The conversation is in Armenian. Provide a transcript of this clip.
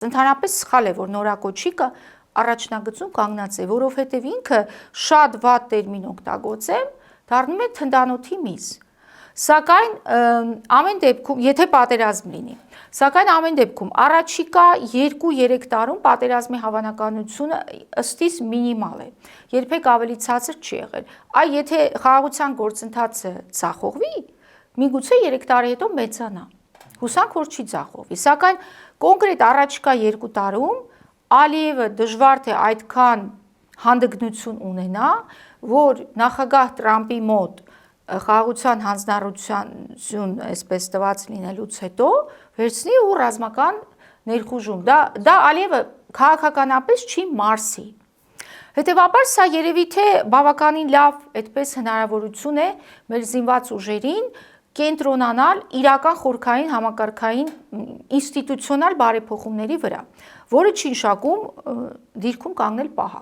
Ընդհանրապես սխալ է, որ նորակոչիկը առաջնագծում կանգնած է, որովհետև ինքը շատ վատ տերմին օգտագործեմ, դառնում է թնդանոթի միս։ Սակայն ամեն դեպքում, եթե պատերազմ լինի, սակայն ամեն դեպքում առաջիկա 2-3 տարում պատերազմի հավանականությունը ըստիս մինիմալ է, երբեք ավելի ցածր չի եղել։ Այ եթե խաղաղության գործընթացը ձախողվի, միգուցե 3 տարի հետո մեծանա։ Հուսանք, որ չի ձախողվի, սակայն կոնկրետ առաջիկա 2 տարում Ալիևը դժվար թե այդքան հանդգնություն ունենա, որ նախագահ Տրամպի մոտ խաղաղության հանձնառություն այսպես տված լինելուց հետո վերցնի ու ռազմական ներխուժում։ Դա Ալիևը քաղաքականապես չի մարսի։ Հետևաբար սա երևի թե բավականին լավ այդպես հնարավորություն է մեր զինված ուժերին կենտրոնանալ իրական խորքային համակարգային ինստիտուցիոնալ բարեփոխումների վրա, որը չի նշանակում դիրքում կանգնել պահակ։